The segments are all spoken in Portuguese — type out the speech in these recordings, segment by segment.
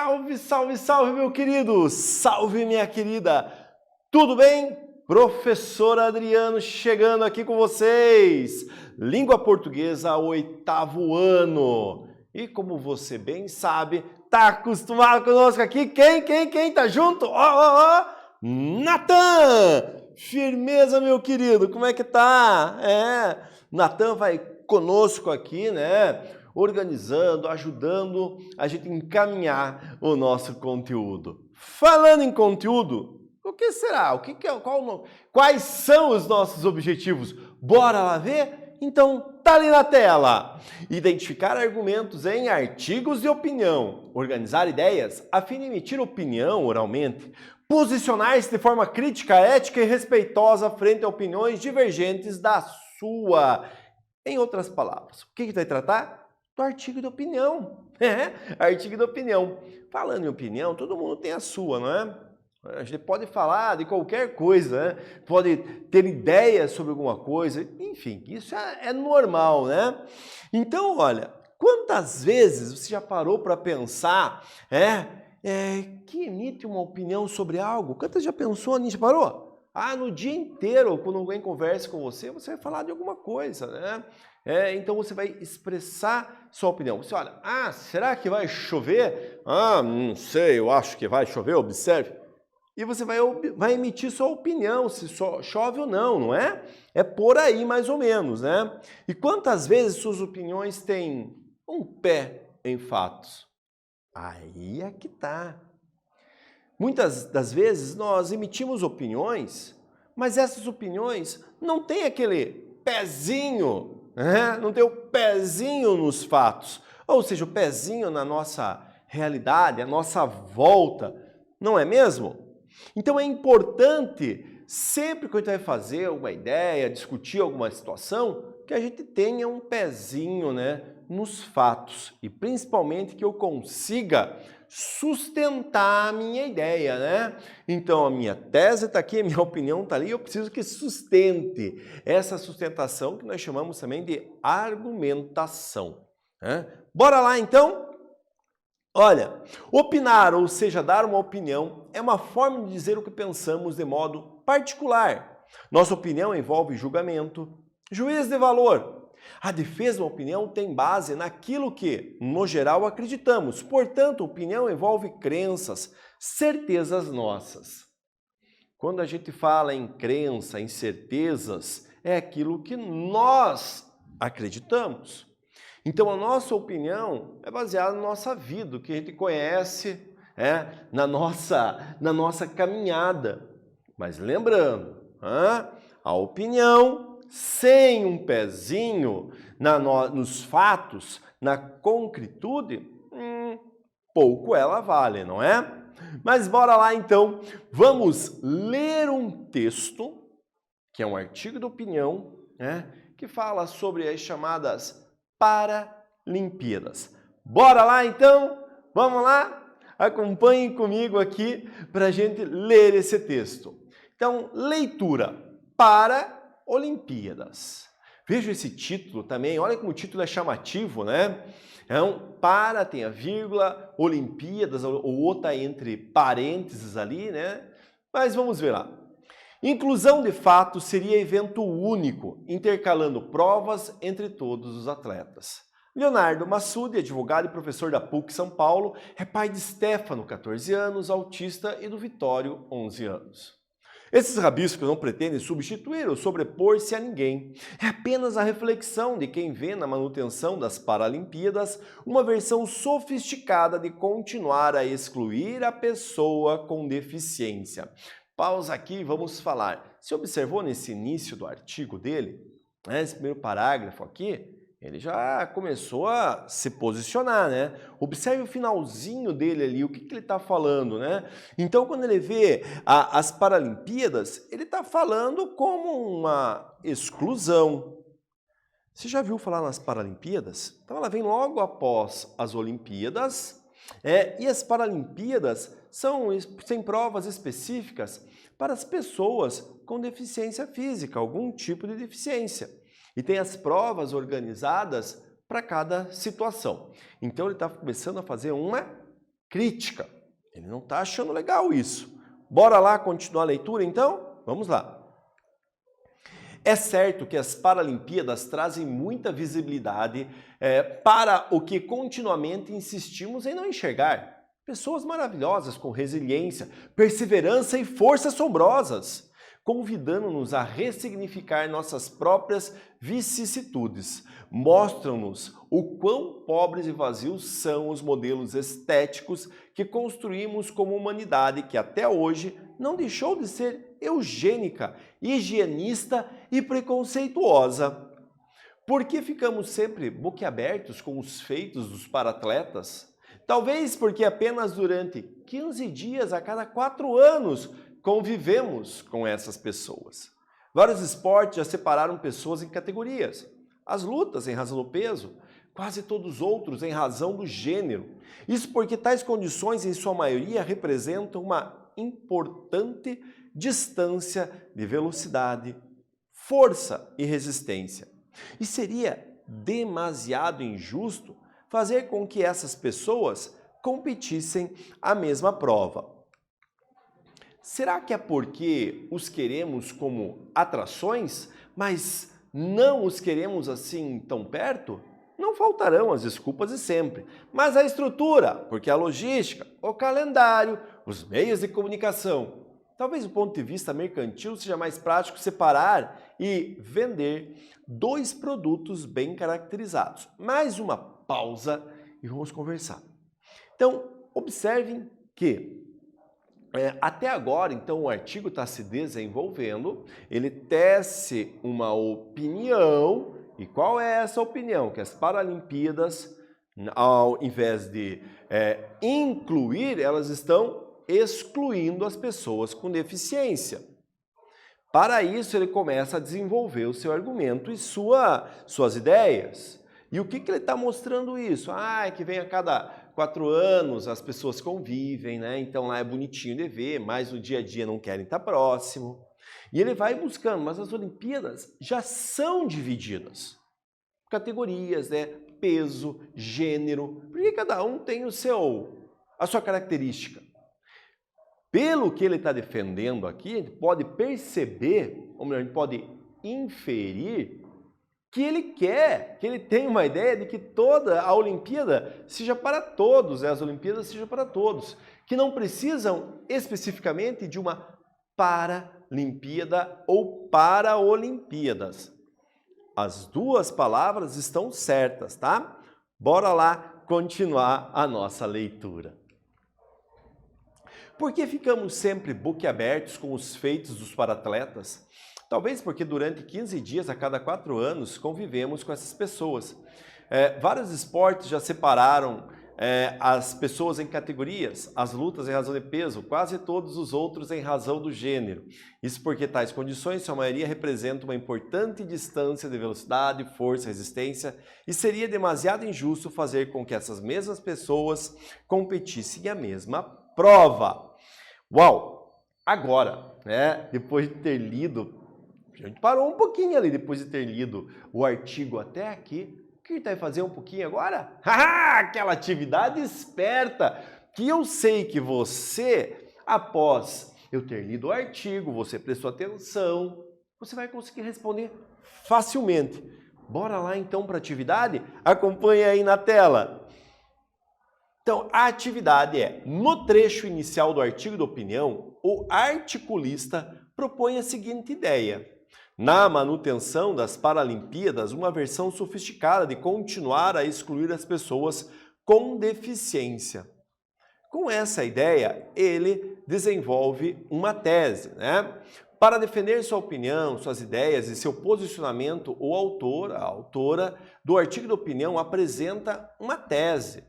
Salve, salve, salve, meu querido! Salve, minha querida! Tudo bem? Professor Adriano chegando aqui com vocês. Língua portuguesa, 8º ano. E como você bem sabe, tá acostumado conosco aqui? Quem tá junto? Natan! Firmeza, meu querido, como é que tá? Natan vai conosco aqui, né? Organizando, ajudando a gente encaminhar o nosso conteúdo. Falando em conteúdo, o que será? Quais são os nossos objetivos? Bora lá ver? Então, tá ali na tela. Identificar argumentos em artigos de opinião, organizar ideias a fim de emitir opinião oralmente, posicionar-se de forma crítica, ética e respeitosa frente a opiniões divergentes da sua. Em outras palavras, o que vai tratar? Do artigo de opinião. Artigo de opinião. Falando em opinião, todo mundo tem a sua, não é? A gente pode falar de qualquer coisa, né? Pode ter ideias sobre alguma coisa, enfim, isso é normal, né? Então, olha, quantas vezes você já parou para pensar, que emite uma opinião sobre algo? Quantas já pensou nisso? Já parou? No dia inteiro, quando alguém conversa com você, você vai falar de alguma coisa, né? Então você vai expressar sua opinião. Você olha, será que vai chover? Não sei, eu acho que vai chover, observe. E você vai emitir sua opinião, se chove ou não é? É por aí mais ou menos, né? E quantas vezes suas opiniões têm um pé em fatos? Aí é que tá. Muitas das vezes nós emitimos opiniões, mas essas opiniões não têm aquele pezinho, não tem o pezinho nos fatos, ou seja, o pezinho na nossa realidade, a nossa volta, não é mesmo? Então é importante, sempre que a gente vai fazer alguma ideia, discutir alguma situação, que a gente tenha um pezinho, nos fatos e principalmente que eu consiga sustentar a minha ideia, Então a minha tese está aqui, a minha opinião está ali, eu preciso que sustente essa sustentação que nós chamamos também de argumentação. Bora lá então? Olha, opinar, ou seja, dar uma opinião, é uma forma de dizer o que pensamos de modo particular. Nossa opinião envolve julgamento, juízo de valor. A defesa de uma opinião tem base naquilo que, no geral, acreditamos. Portanto, opinião envolve crenças, certezas nossas. Quando a gente fala em crença, em certezas, é aquilo que nós acreditamos. Então, a nossa opinião é baseada na nossa vida, o que a gente conhece, na nossa caminhada. Mas lembrando, a opinião sem um pezinho nos fatos, na concretude, pouco ela vale, não é? Mas bora lá então, vamos ler um texto, que é um artigo de opinião, que fala sobre as chamadas Paralimpíadas. Bora lá então? Vamos lá? Acompanhem comigo aqui para a gente ler esse texto. Então, leitura. Paralimpíadas. Veja esse título também, olha como o título é chamativo, Então, tem a vírgula, Olimpíadas, ou tá entre parênteses ali, Mas vamos ver lá. Inclusão de fato seria evento único, intercalando provas entre todos os atletas. Leonardo Massude, advogado e professor da PUC São Paulo, é pai de Stefano, 14 anos, autista, e do Vitório, 11 anos. Esses rabiscos não pretendem substituir ou sobrepor-se a ninguém. É apenas a reflexão de quem vê na manutenção das Paralimpíadas uma versão sofisticada de continuar a excluir a pessoa com deficiência. Pausa aqui e vamos falar. Você observou nesse início do artigo dele, esse primeiro parágrafo aqui, ele já começou a se posicionar, Observe o finalzinho dele ali, o que ele está falando, Então, quando ele vê as Paralimpíadas, ele está falando como uma exclusão. Você já viu falar nas Paralimpíadas? Então, ela vem logo após as Olimpíadas, e as Paralimpíadas têm provas específicas para as pessoas com deficiência física, algum tipo de deficiência. E tem as provas organizadas para cada situação. Então, ele está começando a fazer uma crítica. Ele não está achando legal isso. Bora lá continuar a leitura, então? Vamos lá. É certo que as Paralimpíadas trazem muita visibilidade para o que continuamente insistimos em não enxergar. Pessoas maravilhosas com resiliência, perseverança e forças assombrosas, convidando-nos a ressignificar nossas próprias vicissitudes. Mostram-nos o quão pobres e vazios são os modelos estéticos que construímos como humanidade, que até hoje não deixou de ser eugênica, higienista e preconceituosa. Por que ficamos sempre boquiabertos com os feitos dos paratletas? Talvez porque apenas durante 15 dias a cada 4 anos convivemos com essas pessoas. Vários esportes já separaram pessoas em categorias. As lutas em razão do peso, quase todos os outros em razão do gênero. Isso porque tais condições, em sua maioria, representam uma importante distância de velocidade, força e resistência. E seria demasiado injusto fazer com que essas pessoas competissem a mesma prova. Será que é porque os queremos como atrações, mas não os queremos assim tão perto? Não faltarão as desculpas de sempre, mas a estrutura, porque a logística, o calendário, os meios de comunicação. Talvez do ponto de vista mercantil seja mais prático separar e vender 2 produtos bem caracterizados. Mais uma pausa e vamos conversar. Então, observem que até agora, então, o artigo está se desenvolvendo, ele tece uma opinião, e qual é essa opinião? Que as Paralimpíadas, ao invés de incluir, elas estão excluindo as pessoas com deficiência. Para isso, ele começa a desenvolver o seu argumento e suas ideias. E o que ele está mostrando isso? Que vem a cada 4 anos, as pessoas convivem, né? Então lá é bonitinho de ver, mas no dia a dia não querem estar próximo. E ele vai buscando, mas as Olimpíadas já são divididas. Categorias, né? Peso, gênero, porque cada um tem a sua característica. Pelo que ele está defendendo aqui, a gente pode perceber, ou melhor, a gente pode inferir que ele tem uma ideia de que toda a Olimpíada seja para todos, as Olimpíadas sejam para todos, que não precisam especificamente de uma Paralimpíada ou Paraolimpíadas. As 2 palavras estão certas, tá? Bora lá continuar a nossa leitura. Por que ficamos sempre boquiabertos com os feitos dos paratletas? Talvez porque durante 15 dias a cada 4 anos convivemos com essas pessoas. Vários esportes já separaram as pessoas em categorias, as lutas em razão de peso, quase todos os outros em razão do gênero. Isso porque tais condições, sua maioria, representam uma importante distância de velocidade, força, resistência, e seria demasiado injusto fazer com que essas mesmas pessoas competissem a mesma prova. Uau! Agora, depois de ter lido, a gente parou um pouquinho ali depois de ter lido o artigo até aqui. O que a gente vai fazer um pouquinho agora? Aquela atividade esperta que eu sei que você, após eu ter lido o artigo, você prestou atenção, você vai conseguir responder facilmente. Bora lá então para a atividade? Acompanhe aí na tela. Então, a atividade é, no trecho inicial do artigo de opinião, o articulista propõe a seguinte ideia. Na manutenção das Paralimpíadas, uma versão sofisticada de continuar a excluir as pessoas com deficiência. Com essa ideia, ele desenvolve uma tese, Para defender sua opinião, suas ideias e seu posicionamento, o autor, a autora do artigo de opinião apresenta uma tese.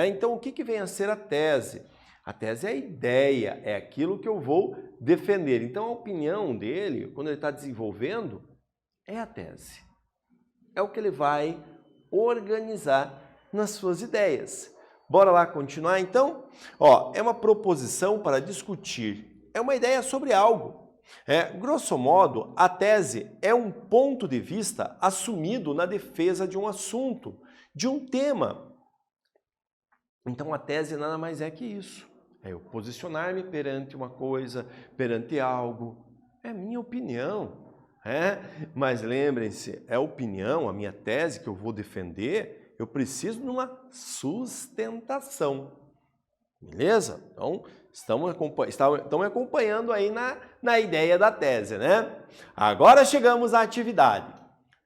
Então, o que vem a ser a tese? A tese é a ideia, é aquilo que eu vou defender. Então, a opinião dele, quando ele está desenvolvendo, é a tese. É o que ele vai organizar nas suas ideias. Bora lá continuar, então? É uma proposição para discutir. É uma ideia sobre algo. Grosso modo, a tese é um ponto de vista assumido na defesa de um assunto, de um tema. Então a tese nada mais é que isso. É eu posicionar-me perante uma coisa, perante algo. É minha opinião. Mas lembrem-se, é opinião, a minha tese que eu vou defender, eu preciso de uma sustentação. Beleza? Então, estão me acompanhando aí na ideia da tese, né? Agora chegamos à atividade.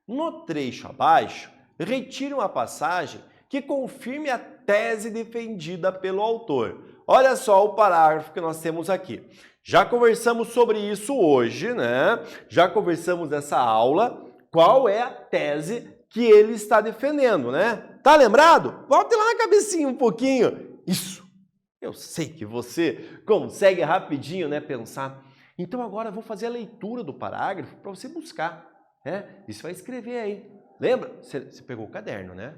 No trecho abaixo, retire uma passagem que confirme a tese defendida pelo autor. Olha só o parágrafo que nós temos aqui. Já conversamos sobre isso hoje, né? Já conversamos nessa aula. Qual é a tese que ele está defendendo, né? Tá lembrado? Volte lá na cabecinha um pouquinho. Isso. Eu sei que você consegue rapidinho, né, pensar. Então agora eu vou fazer a leitura do parágrafo para você buscar, né? E você vai escrever aí. Lembra? Você pegou o caderno, né?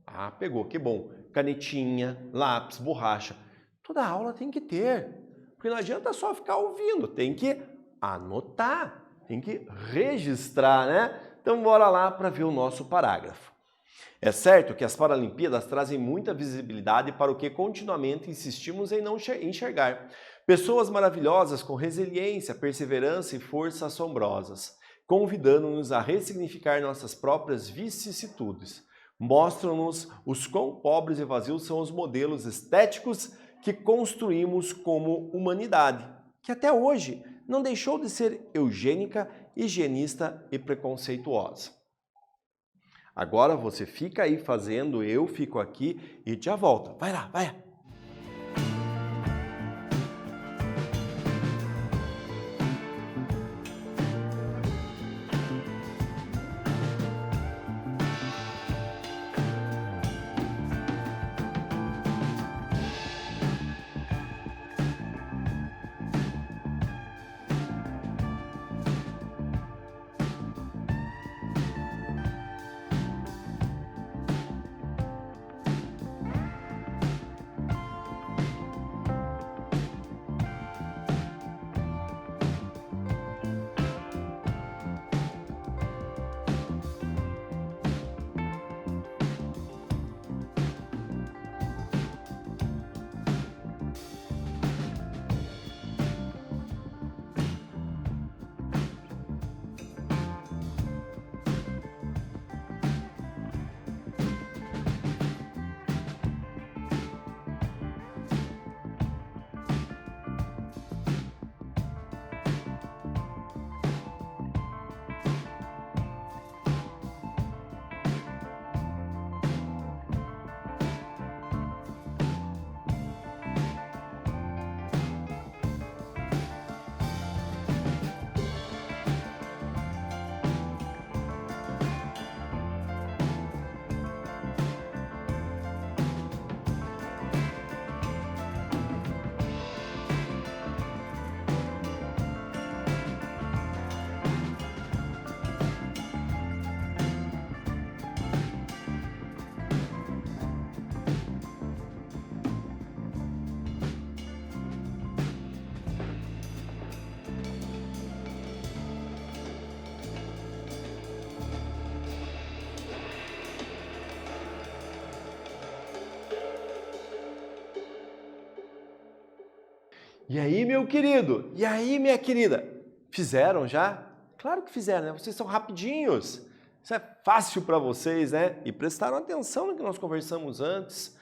Ah, pegou, que bom. Canetinha, lápis, borracha. Toda aula tem que ter. Porque não adianta só ficar ouvindo, tem que anotar, tem que registrar, né? Então bora lá para ver o nosso parágrafo. É certo que as Paralimpíadas trazem muita visibilidade para o que continuamente insistimos em não enxergar. Pessoas maravilhosas com resiliência, perseverança e força assombrosas, convidando-nos a ressignificar nossas próprias vicissitudes. Mostram-nos os quão pobres e vazios são os modelos estéticos que construímos como humanidade, que até hoje não deixou de ser eugênica, higienista e preconceituosa. Agora você fica aí fazendo, eu fico aqui e já volta. Vai lá, vai. E aí, meu querido? E aí, minha querida? Fizeram já? Claro que fizeram, né? Vocês são rapidinhos. Isso é fácil para vocês, né? E prestaram atenção no que nós conversamos antes.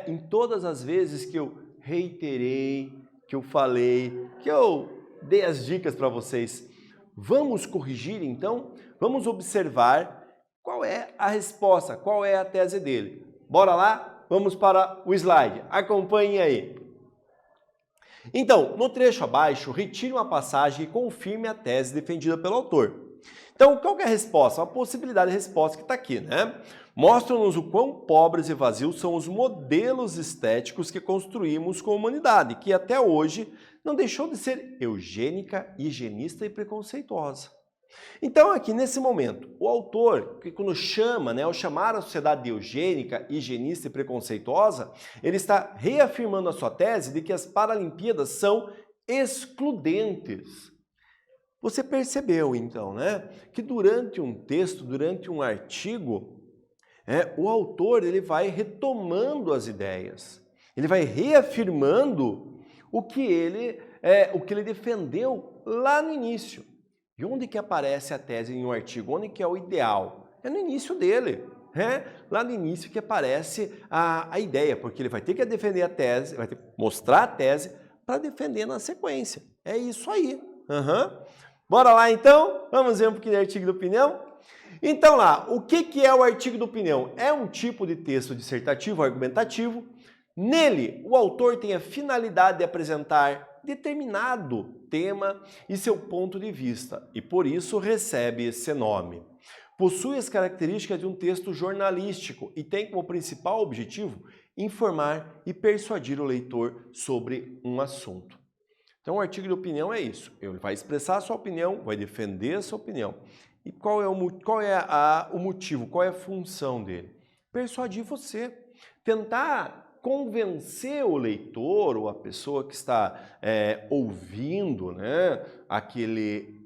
Em todas as vezes que eu reiterei, que eu falei, que eu dei as dicas para vocês. Vamos corrigir, então? Vamos observar qual é a resposta, qual é a tese dele. Bora lá? Vamos para o slide. Acompanhem aí. Então, no trecho abaixo, retire uma passagem que confirme a tese defendida pelo autor. Então, qual que é a resposta? Uma possibilidade de resposta que está aqui, né? Mostram-nos o quão pobres e vazios são os modelos estéticos que construímos com a humanidade, que até hoje não deixou de ser eugênica, higienista e preconceituosa. Então, aqui nesse momento, o autor, que quando chama, ao chamar a sociedade de eugênica, higienista e preconceituosa, ele está reafirmando a sua tese de que as Paralimpíadas são excludentes. Você percebeu, então, que durante um texto, durante um artigo, o autor ele vai retomando as ideias, ele vai reafirmando o que ele defendeu lá no início. E onde que aparece a tese em um artigo? Onde que é o ideal? É no início dele. Lá no início que aparece a ideia, porque ele vai ter que defender a tese, vai ter que mostrar a tese para defender na sequência. É isso aí. Bora lá então? Vamos ver um pouquinho do artigo de opinião? Então lá, o que é o artigo de opinião? É um tipo de texto dissertativo argumentativo. Nele, o autor tem a finalidade de apresentar determinado tema e seu ponto de vista, e por isso recebe esse nome. Possui as características de um texto jornalístico e tem como principal objetivo informar e persuadir o leitor sobre um assunto. Então, o artigo de opinião é isso. Ele vai expressar a sua opinião, vai defender a sua opinião. E qual é o motivo, qual é a função dele? Persuadir você. Tentar convencer o leitor ou a pessoa que está ouvindo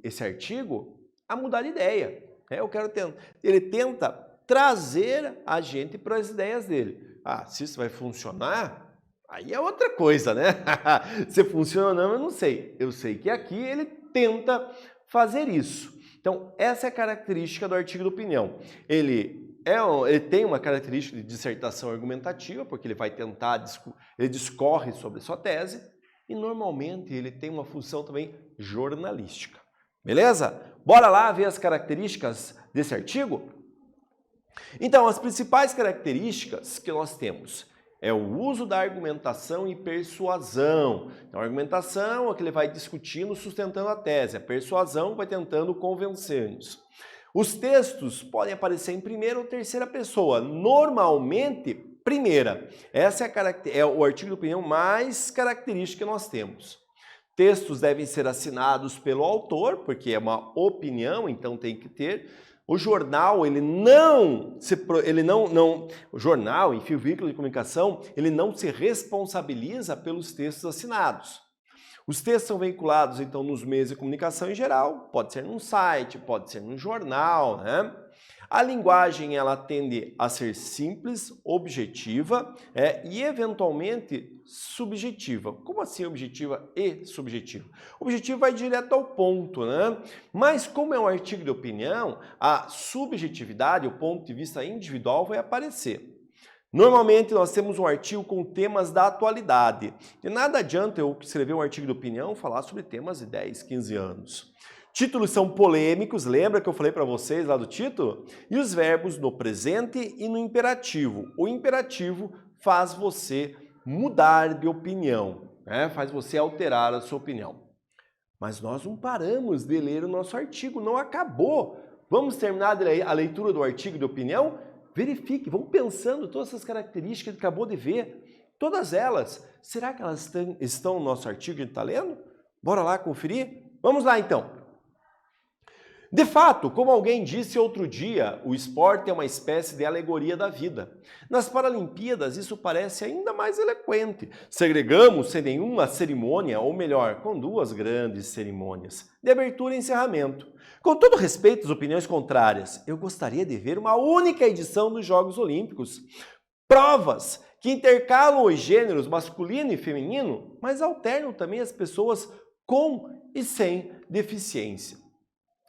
esse artigo a mudar de ideia. Ele tenta trazer a gente para as ideias dele. Se isso vai funcionar, aí é outra coisa, né? Se funciona ou não, eu não sei. Eu sei que aqui ele tenta fazer isso. Então, essa é a característica do artigo de opinião. Ele tem uma característica de dissertação argumentativa, porque ele vai tentar, ele discorre sobre sua tese, e normalmente ele tem uma função também jornalística. Beleza? Bora lá ver as características desse artigo? Então, as principais características que nós temos é o uso da argumentação e persuasão. Então, a argumentação é que ele vai discutindo, sustentando a tese. A persuasão vai tentando convencer-nos. Os textos podem aparecer em primeira ou terceira pessoa. Normalmente, primeira. Essa é o artigo de opinião mais característica que nós temos. Textos devem ser assinados pelo autor, porque é uma opinião, então tem que ter. O jornal, o jornal, enfim, o veículo de comunicação, ele não se responsabiliza pelos textos assinados. Os textos são veiculados, então, nos meios de comunicação em geral, pode ser num site, pode ser num jornal, né? A linguagem, ela tende a ser simples, objetiva e, eventualmente, subjetiva. Como assim objetiva e subjetiva? O objetivo vai direto ao ponto, né? Mas, como é um artigo de opinião, a subjetividade, o ponto de vista individual vai aparecer. Normalmente, nós temos um artigo com temas da atualidade. E nada adianta eu escrever um artigo de opinião falar sobre temas de 10, 15 anos. Títulos são polêmicos, lembra que eu falei para vocês lá do título? E os verbos no presente e no imperativo. O imperativo faz você mudar de opinião, faz você alterar a sua opinião. Mas nós não paramos de ler o nosso artigo, não acabou. Vamos terminar a leitura do artigo de opinião? Verifique, vamos pensando todas essas características que acabou de ver. Todas elas, será que elas estão no nosso artigo que a gente está lendo? Bora lá conferir? Vamos lá então. De fato, como alguém disse outro dia, o esporte é uma espécie de alegoria da vida. Nas Paralimpíadas, isso parece ainda mais eloquente. Segregamos sem nenhuma cerimônia, ou melhor, com duas grandes cerimônias, de abertura e encerramento. Com todo respeito às opiniões contrárias, eu gostaria de ver uma única edição dos Jogos Olímpicos. Provas que intercalam os gêneros masculino e feminino, mas alternam também as pessoas com e sem deficiência.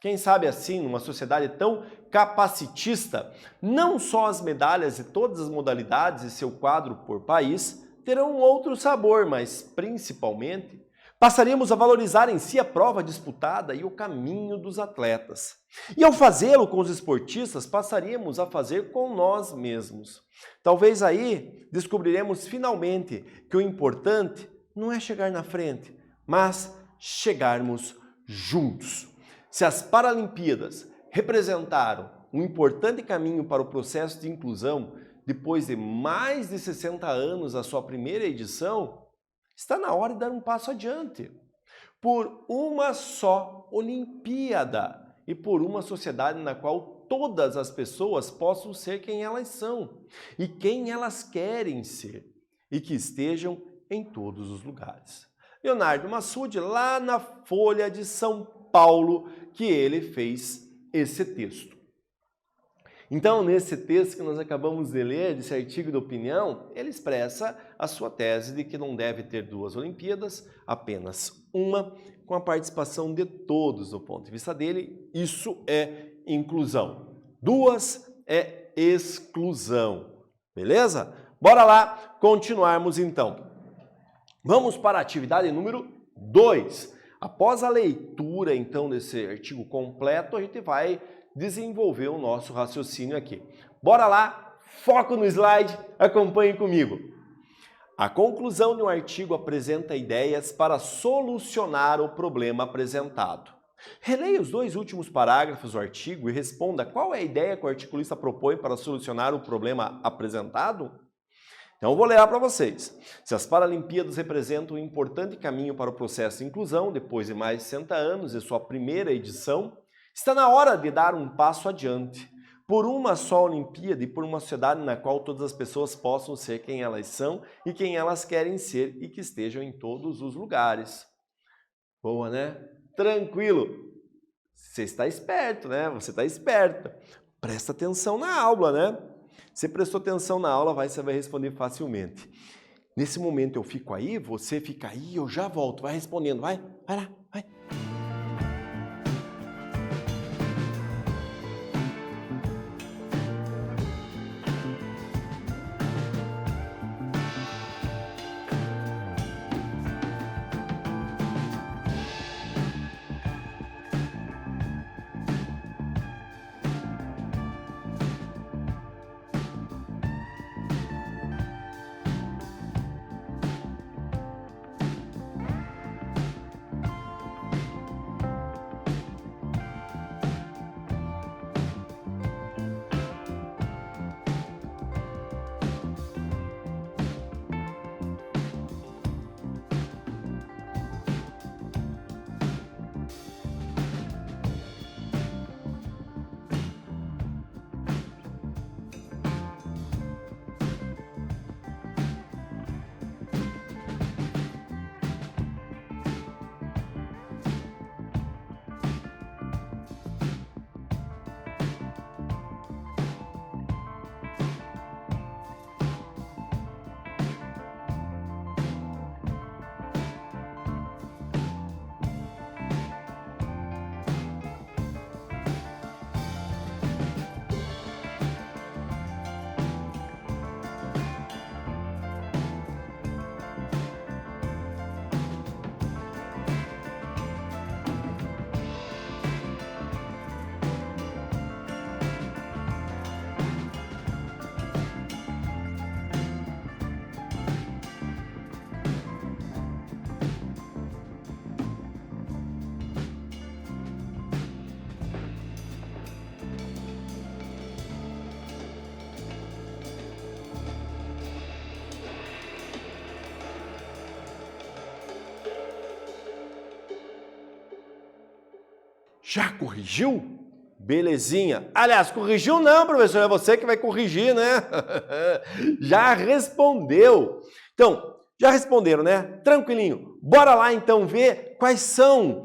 Quem sabe assim, numa sociedade tão capacitista, não só as medalhas de todas as modalidades e seu quadro por país terão um outro sabor, mas principalmente passaríamos a valorizar em si a prova disputada e o caminho dos atletas. E ao fazê-lo com os esportistas, passaríamos a fazer com nós mesmos. Talvez aí descobriremos finalmente que o importante não é chegar na frente, mas chegarmos juntos. Se as Paralimpíadas representaram um importante caminho para o processo de inclusão, depois de mais de 60 anos da sua primeira edição, está na hora de dar um passo adiante. Por uma só Olimpíada e por uma sociedade na qual todas as pessoas possam ser quem elas são e quem elas querem ser e que estejam em todos os lugares. Leonardo Massude, lá na Folha de São Paulo, que ele fez esse texto. Então, nesse texto que nós acabamos de ler, desse artigo de opinião, ele expressa a sua tese de que não deve ter 2 Olimpíadas, apenas uma, com a participação de todos. Do ponto de vista dele, isso é inclusão. 2 é exclusão. Beleza? Bora lá continuarmos então. Vamos para a atividade número 2. Após a leitura então desse artigo completo, a gente vai desenvolver o nosso raciocínio aqui. Bora lá, foco no slide, acompanhe comigo. A conclusão de um artigo apresenta ideias para solucionar o problema apresentado. Releia os 2 últimos parágrafos do artigo e responda qual é a ideia que o articulista propõe para solucionar o problema apresentado. Então, eu vou ler para vocês. Se as Paralimpíadas representam um importante caminho para o processo de inclusão, depois de mais de 60 anos de sua primeira edição, está na hora de dar um passo adiante, por uma só Olimpíada e por uma sociedade na qual todas as pessoas possam ser quem elas são e quem elas querem ser e que estejam em todos os lugares. Boa, né? Tranquilo. Você está esperto, né? Você está esperta. Presta atenção na aula, né? Você prestou atenção na aula, você vai responder facilmente. Nesse momento eu fico aí, você fica aí, eu já volto. Vai respondendo, vai lá, vai. Já corrigiu? Belezinha. Aliás, corrigiu não, professor, é você que vai corrigir, né? Já respondeu. Então, já responderam, né? Tranquilinho. Bora lá então ver quais são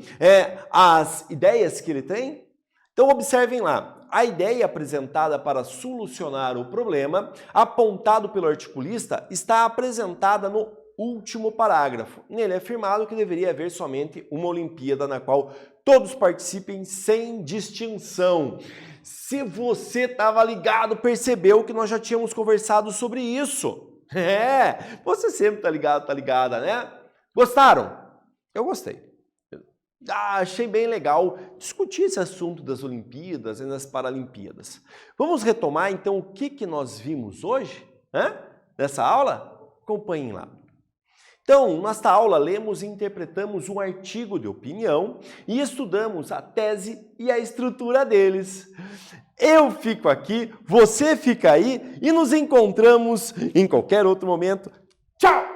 as ideias que ele tem? Então, observem lá. A ideia apresentada para solucionar o problema, apontado pelo articulista, está apresentada no último parágrafo. Nele é afirmado que deveria haver somente uma Olimpíada na qual todos participem sem distinção. Se você estava ligado, percebeu que nós já tínhamos conversado sobre isso. Você sempre está ligado, está ligada, né? Gostaram? Eu gostei. Achei bem legal discutir esse assunto das Olimpíadas e das Paralimpíadas. Vamos retomar então o que nós vimos hoje, nessa aula? Acompanhem lá. Então, nesta aula, lemos e interpretamos um artigo de opinião e estudamos a tese e a estrutura deles. Eu fico aqui, você fica aí e nos encontramos em qualquer outro momento. Tchau!